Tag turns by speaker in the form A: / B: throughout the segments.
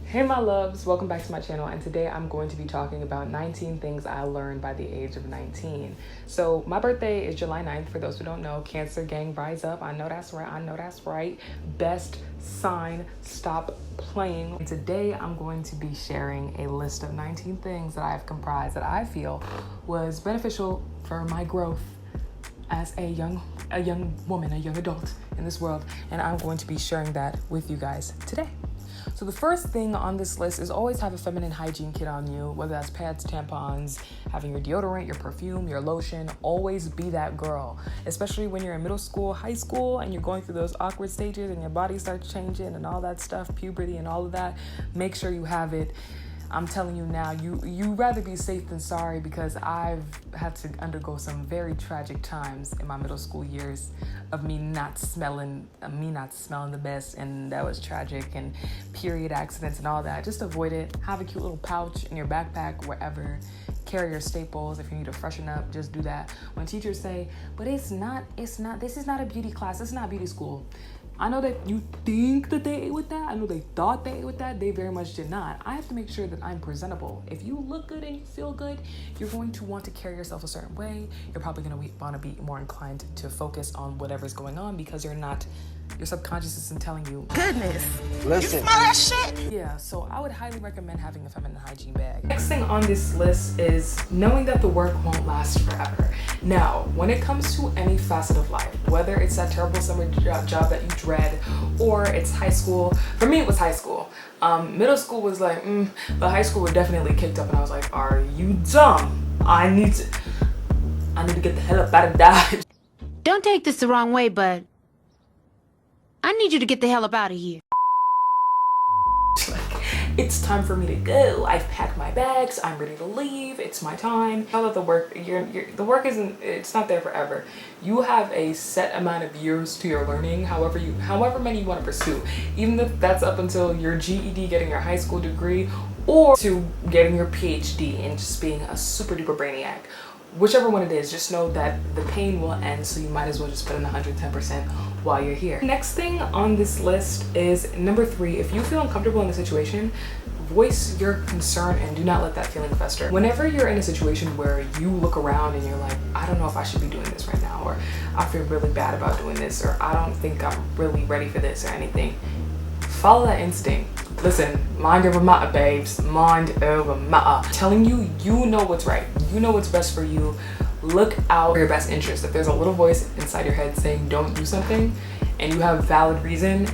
A: Hey my loves, welcome back to my channel, and today I'm going to be talking about 19 things I learned by the age of 19. So my birthday is July 9th. For those who don't know, Cancer gang rise up. I know that's right. Best sign, stop playing. And today I'm going to be sharing a list of 19 things that I have comprised that I feel was beneficial for my growth as a young woman, a young adult in this world, and I'm going to be sharing that with you guys today. So the first thing on this list is always have a feminine hygiene kit on you, whether that's pads, tampons, having your deodorant, your perfume, your lotion. Always be that girl, especially when you're in middle school, high school, and you're going through those awkward stages and your body starts changing and all that stuff, puberty and all of that. Make sure you have it. I'm telling you now, you rather be safe than sorry, because I've had to undergo some very tragic times in my middle school years of me not smelling the best, and that was tragic, and period accidents and all that. Just avoid it. Have a cute little pouch in your backpack, wherever. Carry your staples. If you need to freshen up, just do that. When teachers say, but this is not a beauty class, it's not beauty school. I know that you think that they ate with that. I know they thought they ate with that. They very much did not. I have to make sure that I'm presentable. If you look good and you feel good, you're going to want to carry yourself a certain way. You're probably going to want to be more inclined to focus on whatever's going on, because your subconscious isn't telling you.
B: Goodness.
C: Listen.
B: You smell that shit?
A: Yeah, so I would highly recommend having a feminine hygiene bag. Next thing on this list is knowing that the work won't last forever. Now, when it comes to any facet of life, whether it's that terrible summer job that you dread, or it's high school. For me, it was high school. Middle school was like, but high school was definitely kicked up, and I was like, are you dumb? I need to get the hell up out of Dodge.
D: Don't take this the wrong way, but I need you to get the hell up out of here.
A: It's time for me to go. I've packed my bags. I'm ready to leave. It's my time. Now that the work, the work it's not there forever. You have a set amount of years to your learning, however many you want to pursue. Even if that's up until your GED, getting your high school degree, or to getting your PhD and just being a super duper brainiac. Whichever one it is, just know that the pain will end, so you might as well just put in 110% while you're here. Next thing on this list is number 3. If you feel uncomfortable in the situation, voice your concern and do not let that feeling fester. Whenever you're in a situation where you look around and you're like, I don't know if I should be doing this right now, or I feel really bad about doing this, or I don't think I'm really ready for this or anything, follow that instinct. Listen, mind over matter, babes. Mind over matter. I'm telling you, you know what's right. You know what's best for you. Look out for your best interest. If there's a little voice inside your head saying don't do something, and you have valid reason,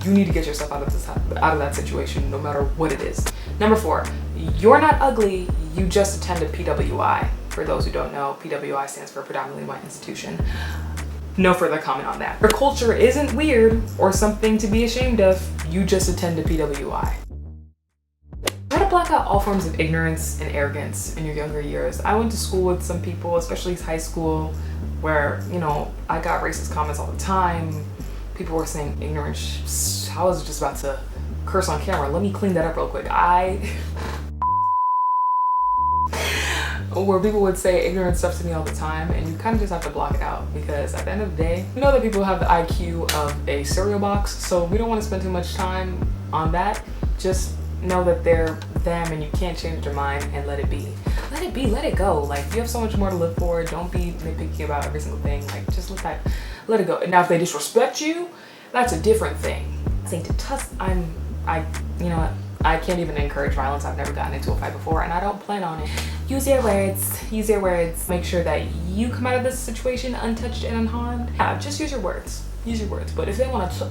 A: you need to get yourself out of that situation, no matter what it is. Number 4, you're not ugly. You just attended PWI. For those who don't know, PWI stands for predominantly white institution. No further comment on that. Your culture isn't weird or something to be ashamed of. You just attended PWI. Try to block out all forms of ignorance and arrogance in your younger years. I went to school with some people, especially high school, where, I got racist comments all the time. People were saying ignorant I was just about to curse on camera. Let me clean that up real quick. Where people would say ignorant stuff to me all the time, and you kind of just have to block it out, because at the end of the day, we know that people have the IQ of a cereal box, so we don't want to spend too much time on that. Just know that they're them and you can't change their mind, and let it be. Let it be, let it go. Like, you have so much more to live for. Don't be nitpicky about every single thing. Like, just let it go. Now, if they disrespect you, that's a different thing. I can't even encourage violence. I've never gotten into a fight before, and I don't plan on it. Use your words. Make sure that you come out of this situation untouched and unharmed. Yeah, just use your words. But if they want to,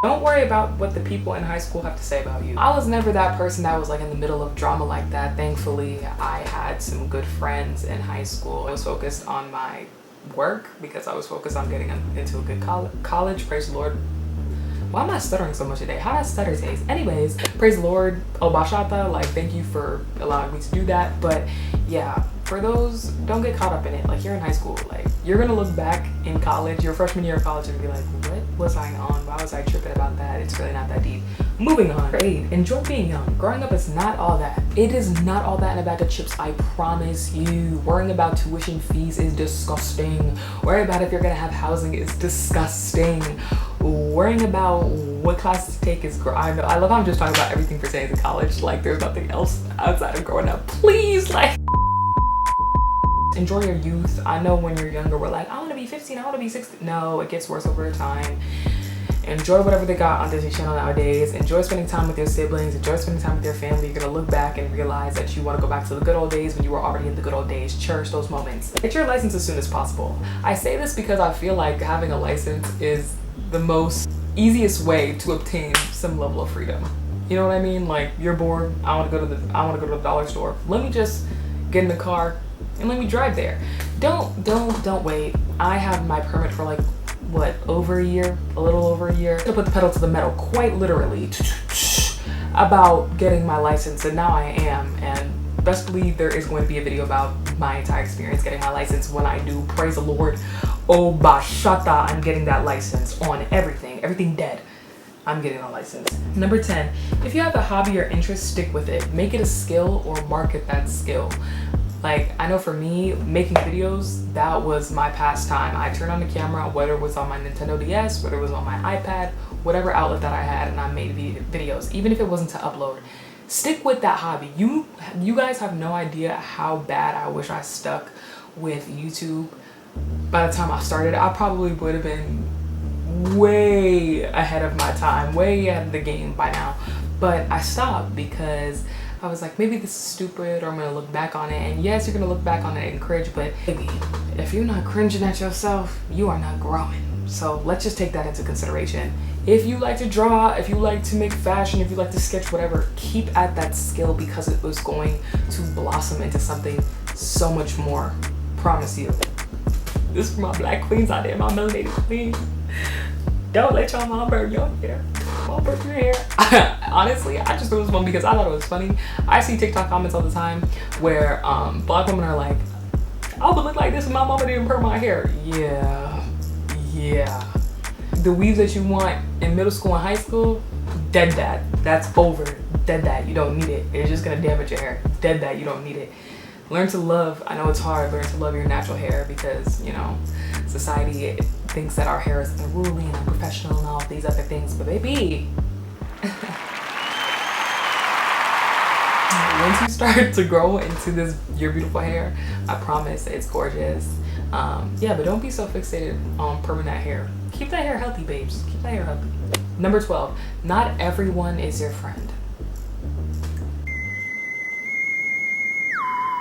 A: don't worry about what the people in high school have to say about you. I was never that person that was like in the middle of drama like that. Thankfully, I had some good friends in high school. I was focused on my work because I was focused on getting into a good college. Praise the Lord. Why am I stuttering so much today? How does stutter taste? Anyways, praise the Lord. Obashata, like, thank you for allowing me to do that. But yeah, for those, don't get caught up in it. Like, you're in high school. Like, you're gonna look back in college, your freshman year of college, and be like, what was I on? Why was I tripping about that? It's really not that deep. Moving on. 8, enjoy being young. Growing up is not all that. It is not all that in a bag of chips, I promise you. Worrying about tuition fees is disgusting. Worrying about if you're gonna have housing is disgusting. Worrying about what classes to take is I know I love how I'm just talking about everything pertaining to college. Like there's nothing else outside of growing up. Please, like, enjoy your youth. I know when you're younger we're like, I want to be 15, I want to be 16. No, it gets worse over time. Enjoy whatever they got on Disney Channel nowadays. Enjoy spending time with your siblings. Enjoy spending time with your family. You're gonna look back and realize that you want to go back to the good old days when you were already in the good old days. Cherish those moments. Get your license as soon as possible. I say this because I feel like having a license is the most easiest way to obtain some level of freedom. You know what I mean? Like you're bored. I want to go to the dollar store. Let me just get in the car and let me drive there. Don't wait. I have my permit for like what, over a year, a little over a year. To put the pedal to the metal, quite literally, about getting my license, and now I am. And best believe there is going to be a video about my entire experience getting my license when I do. Praise the Lord. Oh bashata, I'm getting that license on everything dead. I'm getting a license. Number 10, if you have a hobby or interest, stick with it. Make it a skill or market that skill. Like, I know for me, making videos, that was my pastime. I turned on the camera, whether it was on my Nintendo DS, whether it was on my iPad, whatever outlet that I had, and I made videos, even if it wasn't to upload. Stick with that hobby. You guys have no idea how bad I wish I stuck with YouTube. By the time I started, I probably would have been way ahead of my time, way ahead of the game by now. But I stopped because I was like, maybe this is stupid, or I'm gonna look back on it. And yes, you're gonna look back on it and cringe, but baby, if you're not cringing at yourself, you are not growing. So let's just take that into consideration. If you like to draw, if you like to make fashion, if you like to sketch, whatever, keep at that skill because it was going to blossom into something so much more. Promise you. This is for my black queens out there, my melanated queens. Don't let your mom burn your hair. Mom burn your hair. Honestly, I just threw this one because I thought it was funny. I see TikTok comments all the time where black women are like, I would look like this if my mama didn't perm my hair. Yeah. The weaves that you want in middle school and high school, dead that. That's over. Dead that. You don't need it. It's just gonna damage your hair. Dead that. You don't need it. Learn to love. I know it's hard. Learn to love your natural hair because, you know, society thinks that our hair is unruly and unprofessional and all of these other things, but baby, once you start to grow into your beautiful hair, I promise it's gorgeous. Yeah, but don't be so fixated on permanent hair. Keep that hair healthy, babes. Keep that hair healthy. Number 12, not everyone is your friend.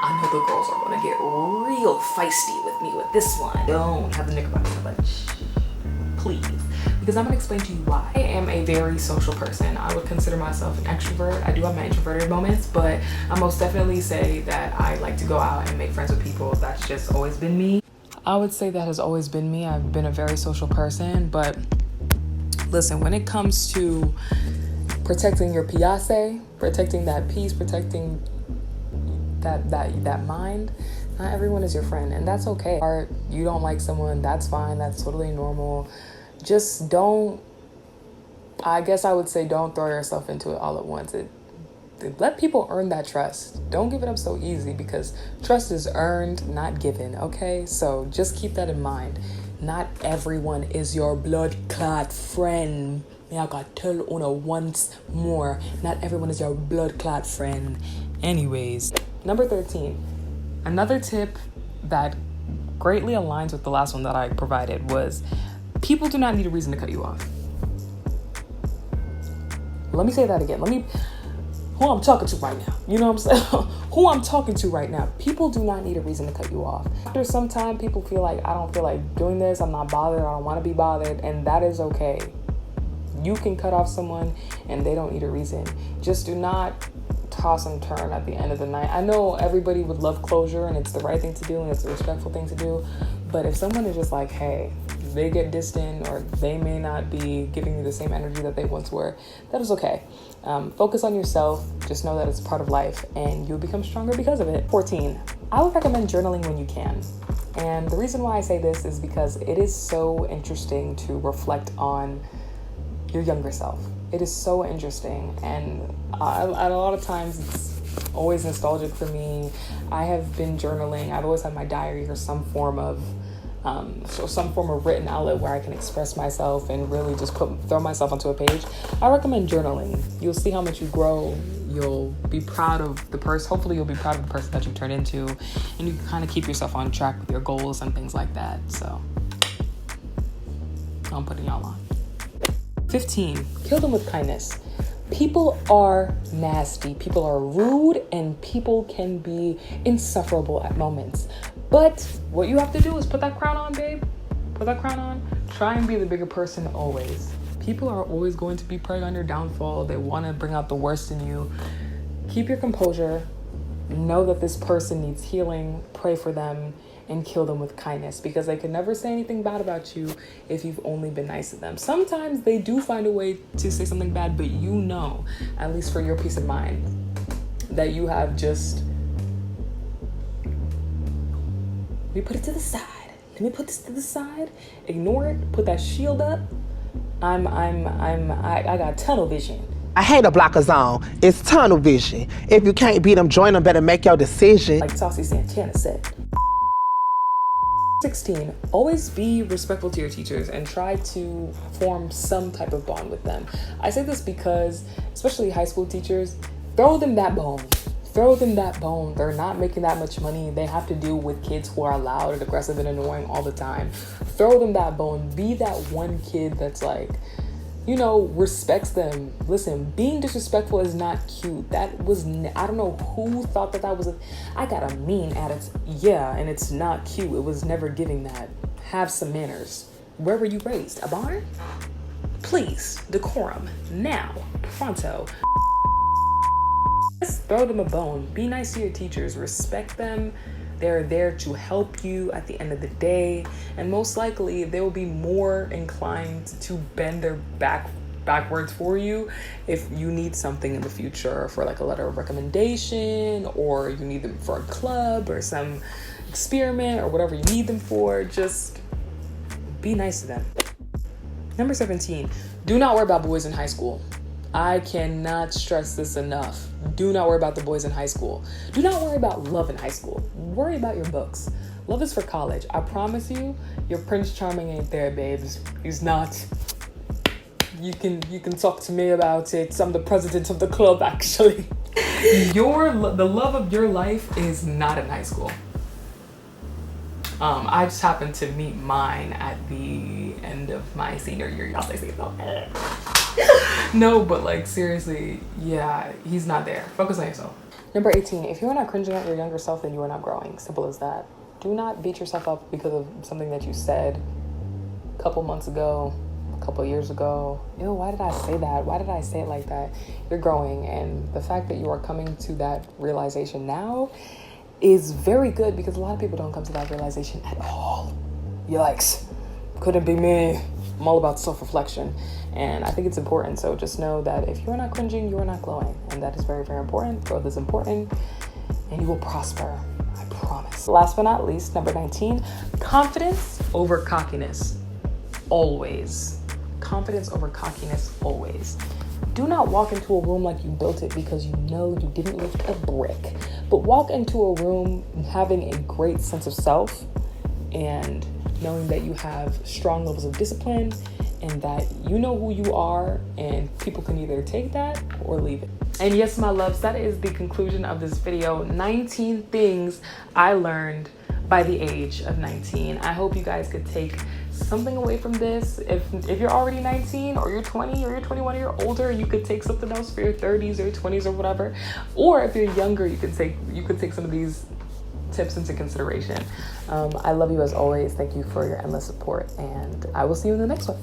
A: I know the girls are gonna get real feisty with me with this one. Don't have the knickerbocker bunch, please, because I'm gonna explain to you why. I am a very social person. I would consider myself an extrovert. I do have my introverted moments, but I most definitely say that I like to go out and make friends with people. That's just always been me. I would say that has always been me. I've been a very social person, but listen, when it comes to protecting your piace, protecting that peace, protecting that mind, not everyone is your friend, and that's okay. Or you don't like someone, that's fine, that's totally normal. Just don't, I guess I would say, don't throw yourself into it all at once. Let people earn that trust. Don't give it up so easy, because trust is earned, not given, okay? So just keep that in mind. Not everyone is your blood clot friend. I gotta tell Una once more, not everyone is your blood clot friend. Anyways, number 13, another tip that greatly aligns with the last one that I provided was people do not need a reason to cut you off. Let me say that again. Who I'm talking to right now. You know what I'm saying? Who I'm talking to right now. People do not need a reason to cut you off. After some time, people feel like, I don't feel like doing this. I'm not bothered. I don't want to be bothered. And that is okay. You can cut off someone and they don't need a reason. Just do not toss and turn at the end of the night. I know everybody would love closure and it's the right thing to do and it's the respectful thing to do. But if someone is just like, hey, they get distant or they may not be giving you the same energy that they once were, that is okay. Focus on yourself. Just know that it's part of life and you'll become stronger because of it. 14, I would recommend journaling when you can. And the reason why I say this is because it is so interesting to reflect on your younger self. It is so interesting, and a lot of times it's always nostalgic for me. I have been journaling. I've always had my diary or some form of So some form of written outlet where I can express myself and really just throw myself onto a page. I recommend journaling. You'll see how much you grow. You'll be proud of the person. Hopefully you'll be proud of the person that you turn into, and you can kind of keep yourself on track with your goals and things like that. So I'm putting y'all on. 15, kill them with kindness. People are nasty, people are rude, and people can be insufferable at moments. But what you have to do is put that crown on, babe. Put that crown on. Try and be the bigger person always. People are always going to be preying on your downfall. They want to bring out the worst in you. Keep your composure. Know that this person needs healing. Pray for them and kill them with kindness, because they can never say anything bad about you if you've only been nice to them. Sometimes they do find a way to say something bad, but you know, at least for your peace of mind, that you have just, let me put it to the side. Let me put this to the side. Ignore it. Put that shield up. I got tunnel vision.
B: I hate a blocker zone. It's tunnel vision. If you can't beat them, join them. Better make your decision.
A: Like Saucy Santana said. 16, always be respectful to your teachers and try to form some type of bond with them. I say this because, especially high school teachers, throw them that bone. Throw them that bone. They're not making that much money. They have to deal with kids who are loud and aggressive and annoying all the time. Throw them that bone. Be that one kid that's like, you know, respects them. Listen, being disrespectful is not cute. That was, I don't know who thought that was I got a mean attitude. Yeah, and it's not cute. It was never giving that. Have some manners. Where were you raised? A barn? Please, decorum. Now, pronto. Just throw them a bone. Be nice to your teachers. Respect them. They're there to help you at the end of the day, and most likely they will be more inclined to bend their backwards for you if you need something in the future, for like a letter of recommendation, or you need them for a club or some experiment or whatever you need them for. Just be nice to them. Number 17, do not worry about boys in high school. I cannot stress this enough. Do not worry about the boys in high school. Do not worry about love in high school. Worry about your books. Love is for college. I promise you, your Prince Charming ain't there, babes. He's not. You can talk to me about it. I'm the president of the club, actually. The love of your life is not in high school. I just happened to meet mine at the end of my senior year. Y'all say so. No, but like seriously, yeah, he's not there. Focus on yourself. Number 18, if you are not cringing at your younger self, then you are not growing. Simple as that. Do not beat yourself up because of something that you said a couple months ago, a couple years ago. Ew, why did I say that? Why did I say it like that? You're growing, and the fact that you are coming to that realization now is very good, because a lot of people don't come to that realization at all. Yikes. Couldn't be me. I'm all about self-reflection, and I think it's important. So just know that if you're not cringing, you are not glowing, and that is very, very important. Growth is important, and you will prosper. I promise. Last but not least, number 19, confidence over cockiness. Always. Confidence over cockiness, always. Do not walk into a room like you built it because you know you didn't lift a brick, but walk into a room having a great sense of self and knowing that you have strong levels of discipline and that you know who you are, and people can either take that or leave it. And yes, my loves, that is the conclusion of this video. 19 things I learned by the age of 19. I hope you guys could take something away from this. If you're already 19 or you're 20 or you're 21 or you're older, you could take something else for your 30s or your 20s or whatever. Or if you're younger, you could take some of these tips into consideration. I love you as always. Thank you for your endless support, and I will see you in the next one.